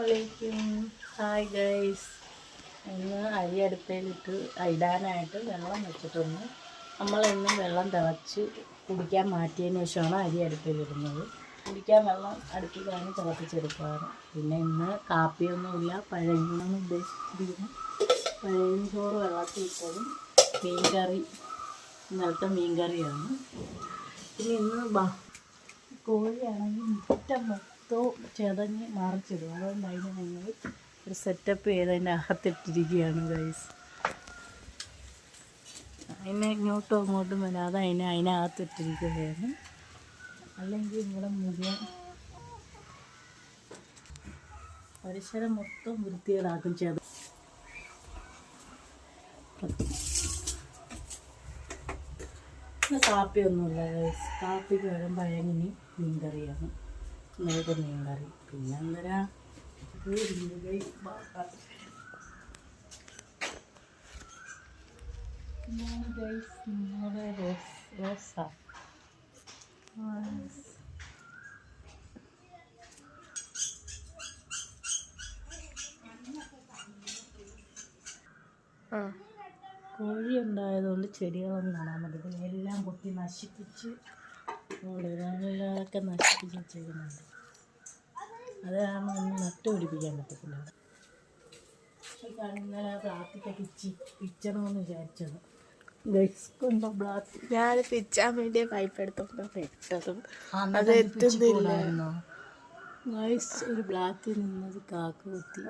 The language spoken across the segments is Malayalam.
അസ്സലാമലൈക്കും. Hi guys. ഇന്ന് അരി അടുപ്പയിലിട്ട് ഇടാനായിട്ട് വെള്ളം വെച്ചിട്ടുണ്ട്. നമ്മളെന്നും വെള്ളം തിളച്ച് കുടിക്കാൻ മാറ്റിയതിന് ശേഷമാണ് അരി അടുപ്പയിലിടുന്നത്. കുടിക്കാൻ വെള്ളം അടുപ്പിലാണ് തിളപ്പിച്ചെടുക്കാറ്. പിന്നെ ഇന്ന് കാപ്പിയൊന്നുമില്ല, പഴയതാണ് ഉദ്ദേശിച്ചിരിക്കുന്നത്. പഴയ ചോറ് വെള്ളത്തിൽ ഇട്ടതും മീൻകറി, ഇന്നലത്തെ മീൻകറിയാണ്. പിന്നെ ഇന്ന് കോഴിയാണെങ്കിൽ മുറ്റം ചെതഞ്ഞ് മറിച്ചിടും. അതുകൊണ്ട് അതിന് ഞങ്ങൾ ഒരു സെറ്റപ്പ് ചെയ്ത് അതിൻ്റെ അകത്തിട്ടിരിക്കുകയാണ് ഗൈസ്. അതിനെ ഇങ്ങോട്ടും അങ്ങോട്ടും വരാതെ അതിനകത്തിട്ടിരിക്കുകയാണ്. അല്ലെങ്കിൽ ഇവിടെ മുഴുവൻ പരിസരം മൊത്തം വൃത്തികേടാക്കും. കാപ്പിയൊന്നുമില്ല ഗൈസ്. കാപ്പിക്ക് വരും പഴങ്ങിനി മീൻകറിയാണ്. ഇന്നലത്തെ മീൻകറി. പിന്നെ എന്തരാ റോസ കോഴി ഉണ്ടായതുകൊണ്ട് ചെടികളൊന്നും നടാൻ പറ്റത്തില്ല. എല്ലാം പൊട്ടി നശിപ്പിച്ച് ഒക്കെ നശിപ്പിച്ച് വെച്ചേക്കുന്നുണ്ട്. അത് കാരണം ഒന്നും നട്ടുപിടിപ്പിക്കാൻ പറ്റത്തില്ല. ഇന്നലെ ബ്ലാത്തിക്ക് പിച്ചണമെന്ന് വിചാരിച്ചത്. ഞാൻ പിച്ചാൻ വേണ്ടി പൈപ്പ് എടുത്തോണ്ട് പെട്ടതും അത് എത്തുന്നില്ലായിരുന്നോ. ഒരു ബ്ലാത്തിൽ നിന്നത് കാക്ക കുത്തി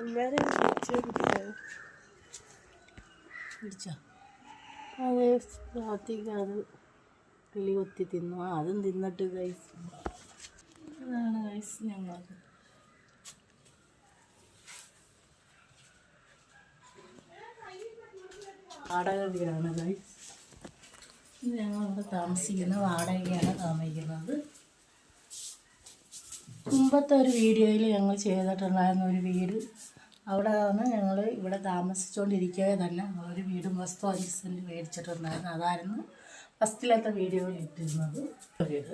പിടിച്ചോ. അത് ബ്ലാത്തിക്ക് അത് കിളി കുത്തി തിന്നു. അതും തിന്നിട്ട് ഗൈസ്. അതാണ് ഗൈസ് ഞങ്ങൾക്ക് വാടക വീടാണ് ഗൈസ്. ഞങ്ങളിവിടെ താമസിക്കുന്നത് വാടകയാണ് താമസിക്കുന്നത്. മുമ്പത്തെ ഒരു വീഡിയോയിൽ ഞങ്ങൾ ചെയ്തിട്ടുണ്ടായിരുന്ന ഒരു വീട്, അവിടെ ആണ് ഞങ്ങൾ ഇവിടെ താമസിച്ചുകൊണ്ടിരിക്കവേ തന്നെ ഞങ്ങളൊരു വീടും വസ്തു 5 സെൻറ്റ് മേടിച്ചിട്ടുണ്ടായിരുന്നു. അതായിരുന്നു ഫസ്റ്റിലത്തെ വീഡിയോയിൽ ഇട്ടിരുന്നത്. വീട്